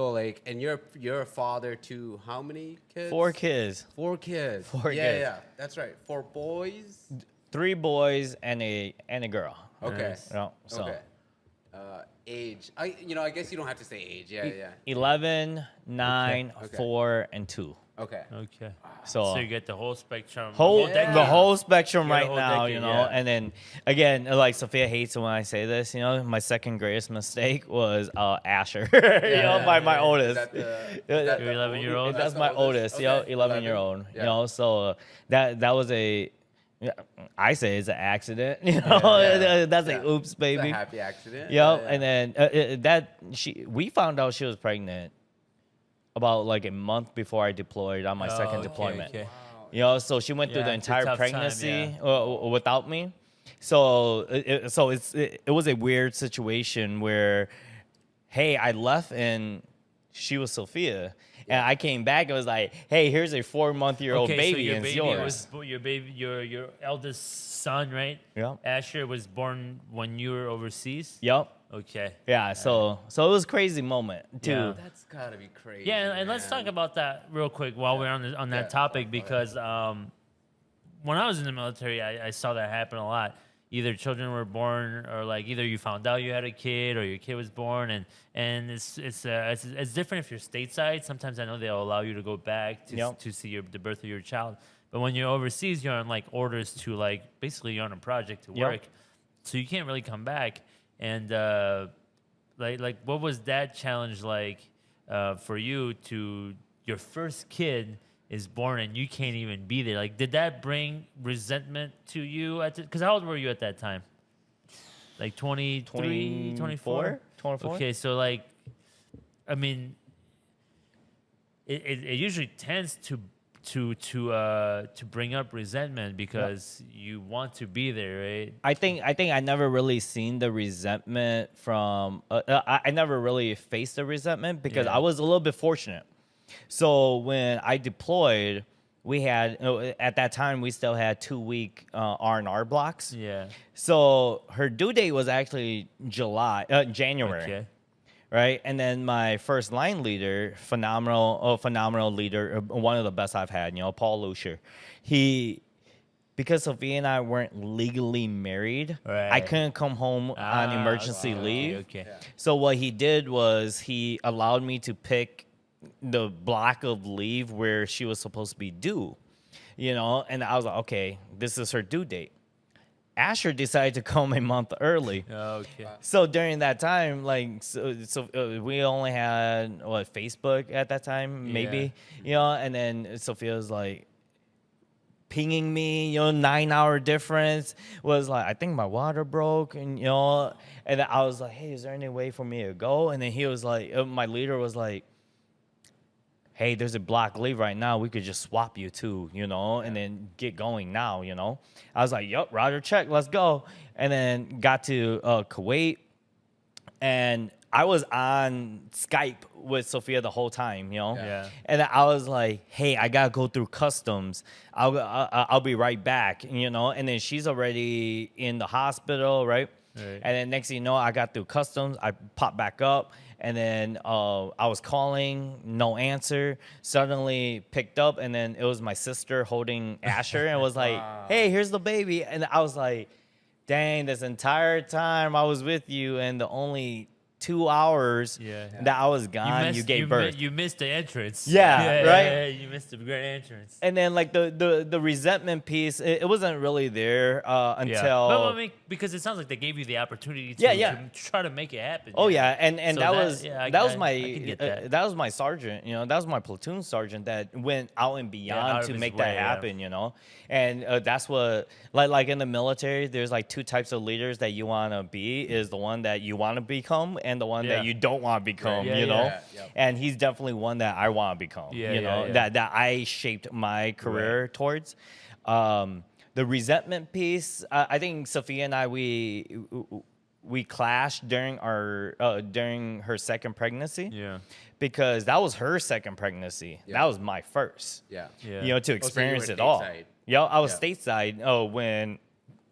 So like, and you're a father to how many kids? 4 kids. 4 kids. Four yeah, kids. yeah, that's right. 4 boys. 3 boys and a girl. Okay. Nice. You know, so Okay. Age. I guess you don't have to say age. Yeah, yeah. 11, 9, Okay. 4, and 2. Okay. Okay. So, So you get the whole spectrum. whole decade. the whole spectrum You got a right whole now, decade, you know. yeah. And then again, like Sophia hates it when I say this, you know. My second greatest mistake was Asher, my Is oldest. that the, Your 11-year-old? That's the my oldest, Okay, 11-year-old. Yeah. You know, so that was a, I say it's an accident. You know, Yeah. that's Yeah. like oops, It's a baby. happy accident. Yep. Yeah, And then we found out she was pregnant about like a month before I deployed on my second okay, deployment. okay. You know, so she went through the Yeah, it's a entire tough time, pregnancy yeah. without me. So it was a weird situation where, hey, I left and she was Sophia, and I came back and was like, hey, here's a 4-month-old Okay, baby, so and it's yours. your eldest son, right? Yep. Asher was born when you were overseas. Yep. Okay. Yeah. So it was a crazy moment too. Yeah. That's gotta be crazy. Yeah, and let's talk man. about that real quick while we're on that Yeah, topic go ahead. because when I was in the military, I saw that happen a lot. Either children were born, or like either you found out you had a kid, or your kid was born, and it's different if you're stateside. Sometimes I know they'll allow you to go back to Yep. to see the birth of your child, but when you're overseas, you're on like orders to like basically you're on a project to Yep. work, so you can't really come back. And like what was that challenge like for you to your first kid is born and you can't even be there? Like, did that bring resentment to you because how old were you at that time? Like 23, 24? 24. Okay, so like, I mean, it usually tends to bring up resentment because you want to be there, right? I think I never really seen the resentment from. I never really faced the resentment because Yeah. I was a little bit fortunate. So when I deployed, we had at that time we still had 2-week R&R blocks. Yeah. So her due date was actually January. Okay. Right, and then my first line leader, phenomenal leader, one of the best I've had, you know, Paul Lucier. Because Sophia and I weren't legally married, I Right. couldn't come home on emergency okay, leave. Okay. So what he did was he allowed me to pick the block of leave where she was supposed to be due, you know, and I was like, okay, this is her due date. Asher decided to come a month early. Okay. So during that time, like, we only had Facebook at that time, maybe, you know, and then Sophia was like pinging me, you know, 9-hour difference. Was like, I think my water broke, and you know, and I was like, hey, is there any way for me to go? And then he was like, my leader was like, hey, there's a block leave right now. We could just swap you too, you know, and then get going now, you know. I was like, yup, Roger, check, let's go. And then got to Kuwait, and I was on Skype with Sophia the whole time, you know. Yeah. And I was like, hey, I gotta go through customs. I'll be right back, you know. And then she's already in the hospital, right? Right. And then next thing you know, I got through customs. I popped back up. And then I was calling, no answer. Suddenly picked up, and then it was my sister holding Asher, and was like, "Hey, here's the baby." And I was like, "Dang, this entire time I was with you, and the only 2 hours Yeah. that I was gone, you gave birth." You missed the entrance. Yeah, right? Yeah, you missed the great entrance. And then like the resentment piece, it wasn't really there until. But I mean, because it sounds like they gave you the opportunity to, Yeah. to try to make it happen. Oh yeah, and So that that- was yeah, I- that was I- my I can get that. that was my sergeant, you know, that was my platoon sergeant that went out and out beyond of to his make way, that yeah. happen, you know, and that's what like in the military, there's like 2 types of leaders that you want to be, is the one that you want to become and the one Yeah. that you don't want to become, Yeah, you know, yeah. Yep. and he's definitely one that I want to become, Yeah, you yeah, know, yeah. that I shaped my career towards. The resentment piece, I think Sophia and I we clashed during her second pregnancy. Yeah. Because that was her second pregnancy. Yeah. That was my first. Yeah. Yeah. You know, to so you experience were it all. stateside. Yeah, I was Yeah. stateside.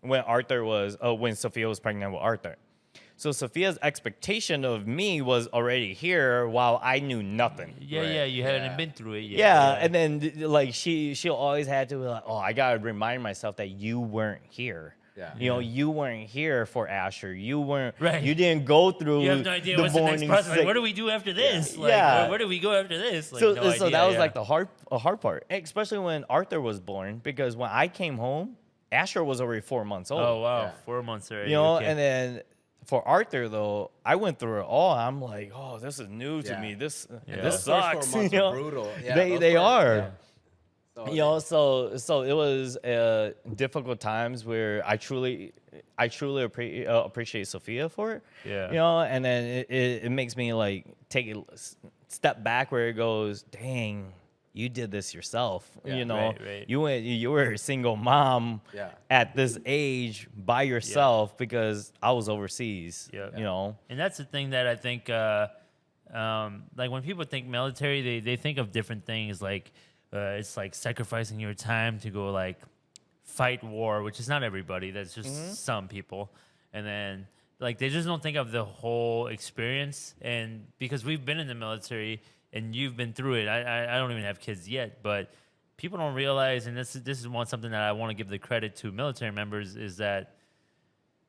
When Arthur was when Sophia was pregnant with Arthur. So Sophia's expectation of me was already here while I knew nothing. Yeah, Right, yeah, you hadn't yeah. been through it yet. Yeah, and then like she'll always had to be like, oh, I gotta remind myself that you weren't here. Yeah. You know, you weren't here for Asher. You weren't. Right. You didn't go through. You have no idea the what's the next morning process. Like, sick- what do we do after this? Like, Yeah. where do we go after this? Like, So, no so idea, that was yeah. like the hard part, especially when Arthur was born, because when I came home, Asher was already 4 months old. Oh wow, Yeah. 4 months already. You know, okay. and then for Arthur though, I went through it all. I'm like, oh, this is new to Yeah. me. This Yeah. this Those first 4 sucks. months you are know? brutal. Yeah, they those they first- are. yeah. So, You know, so it was difficult times where I truly appreciate Sophia for it. Yeah. You know, and then it makes me like take a step back where it goes, dang, you did this yourself. Yeah, you know, right. you were a single mom Yeah. at this age by yourself because I was overseas. Yeah. You know. And that's the thing that I think, like when people think military, they think of different things. Like it's like sacrificing your time to go like fight war, which is not everybody. That's just some people. And then like they just don't think of the whole experience. And because we've been in the military and you've been through it, I don't even have kids yet, but people don't realize, and this is something that I want to give the credit to military members, is that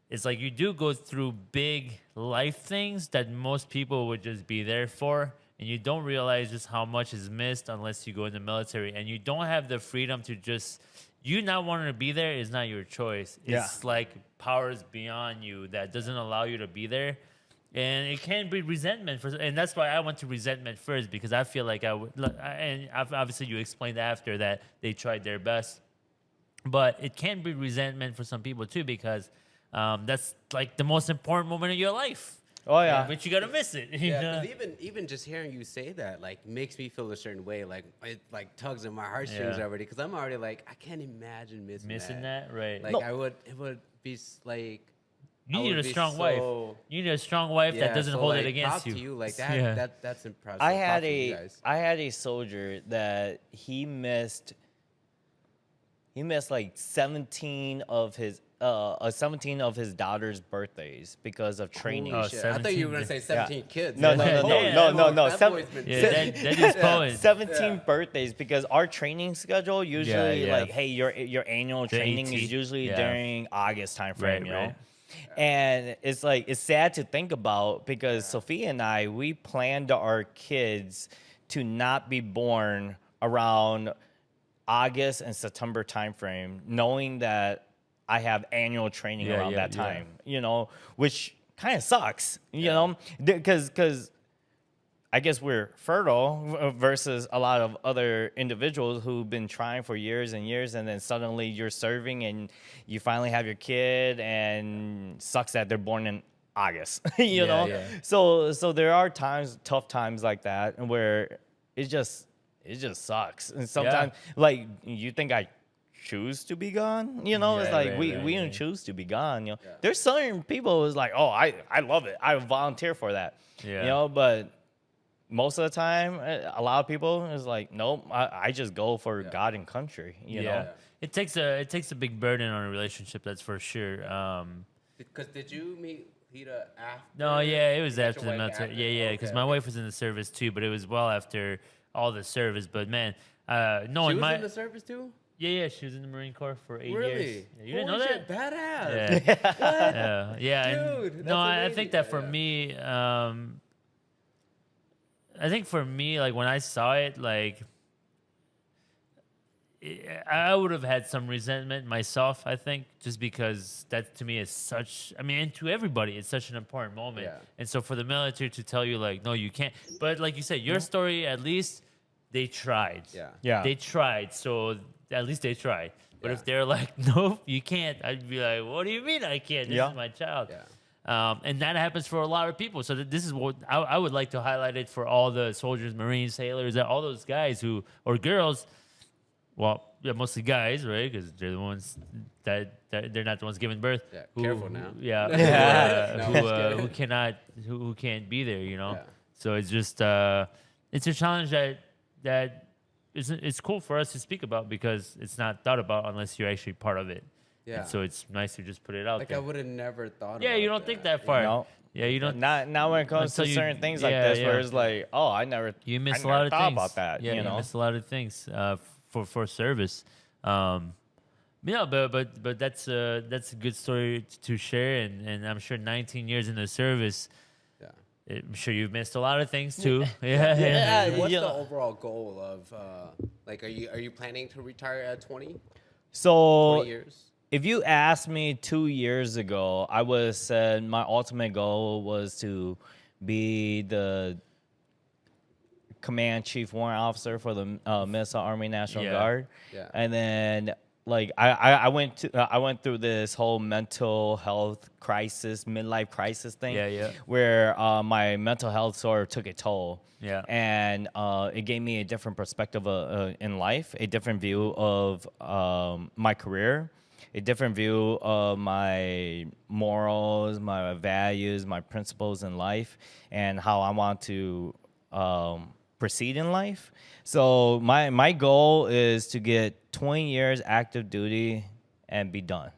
it's like you do go through big life things that most people would just be there for, and you don't realize just how much is missed unless you go in the military, and you don't have the freedom to just, you not wanting to be there is not your choice. It's like powers beyond you that doesn't allow you to be there. And it can be resentment and that's why I went to resentment first, because I feel like I would, and obviously you explained after that they tried their best, but it can be resentment for some people too, because that's like the most important moment of your life. Oh yeah. But you gotta miss it. you Yeah, know? because even just hearing you say that like makes me feel a certain way. Like it like tugs at my heartstrings Yeah. already. Because I'm already like I can't imagine missing that, right? Like No. it would be like. You I need would a be strong wife. so- You need a strong wife that doesn't so, hold like, it against props you. to you. Like that. Yeah. That's impressive. I Props had to you a guys. I had a soldier that he missed like 17 of his daughter's birthdays because of training. Oh, Shit, I thought you were gonna 17 say 17 kids. No, I was no, like, no, oh, yeah, no. that Seven- boy's been Yeah, busy. that is poet. 17 Yeah. birthdays because our training schedule usually yeah. like, hey, your annual The training AT, is usually yeah. during August time frame, Right, you know. right. And it's like it's sad to think about because Sophia and I, we planned our kids to not be born around August and September timeframe, knowing that I have annual training Yeah, around yeah, that yeah. time, you know, which kind of sucks, you know, because I guess we're fertile versus a lot of other individuals who've been trying for years and years, and then suddenly you're serving and you finally have your kid, and sucks that they're born in August, you Yeah, know. yeah. So there are tough times like that, and where it just sucks, and sometimes like you think I choose to be gone, you know. It's Right, like right, we right, don't right. choose to be gone, you know. Yeah. There's certain people who's like, oh, I love it, I volunteer for that, Yeah. you know, but most of the time, a lot of people is like, nope, I just go for God and country, you know. It takes a big burden on a relationship, that's for sure. Because did you meet Lita after? No, yeah, it was You met after your the wife military. after? Yeah, because Okay, my okay. wife was in the service too, but it was well after all the service. But man, She knowing was my in the service too. yeah, she was in the Marine Corps for 8 years. Really? Yeah, you didn't know Holy that? shit, badass. Yeah, yeah. Dude, And, that's no, I amazing. think that for Yeah. me, I think for me, like when I saw it, like I would have had some resentment myself. I think just because that to me is such. I mean, and to everybody, it's such an important moment. Yeah. And so for the military to tell you like, no, you can't. But like you said, your story at least they tried. Yeah. They tried. So at least they tried. But Yeah. if they're like, nope, you can't, I'd be like, what do you mean I can't? This Yeah. is my child. Yeah. And that happens for a lot of people. So this is what I would like to highlight it for all the soldiers, Marines, sailors, all those guys who, or girls, well, yeah, mostly guys, right? Because they're the ones that they're not the ones giving birth. Yeah, careful now. Yeah, No, who, I'm just kidding. who cannot, who can't be there, you know? Yeah. So it's just, it's a challenge that it's cool for us to speak about because it's not thought about unless you're actually part of it. Yeah. And so it's nice to just put it out Like there. I would have never thought. Yeah, about you don't think that far. No. Yeah, you don't. Not when it comes to Until you- certain things like yeah, this, where yeah. it's like, oh, I never You miss I a lot never of thought things about that. Yeah, you know, miss a lot of things for service. Yeah, but that's a good story to share, and I'm sure 19 years in the service, Yeah. I'm sure you've missed a lot of things too. Yeah, Yeah, And what's you the know. overall goal of like? Are you planning to retire at 20 So years? if you asked me 2 years ago, I would have said my ultimate goal was to be the command chief warrant officer for the Minnesota Army National Yeah. Guard. Yeah. And then like I went through this whole mental health crisis, midlife crisis thing. Yeah, yeah. Where my mental health sort of took a toll. Yeah. And it gave me a different perspective in life, a different view of my career, a different view of my morals, my values, my principles in life, and how I want to proceed in life. So my goal is to get 20 years active duty and be done.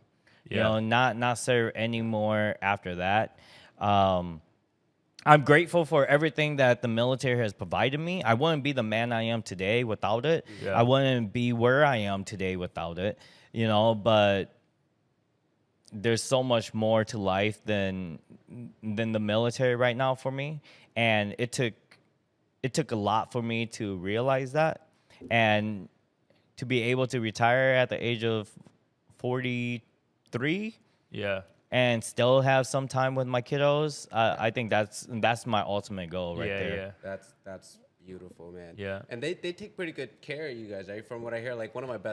You Yeah. know, not serve anymore after that. I'm grateful for everything that the military has provided me. I wouldn't be the man I am today without it. Yeah. I wouldn't be where I am today without it. You know, but there's so much more to life than the military right now for me, and it took a lot for me to realize that, and to be able to retire at the age of 43 Yeah. and still have some time with my kiddos. I think that's my ultimate goal right yeah, there. yeah. That's beautiful, man. Yeah. And they take pretty good care of you guys, right? From what I hear, like one of my best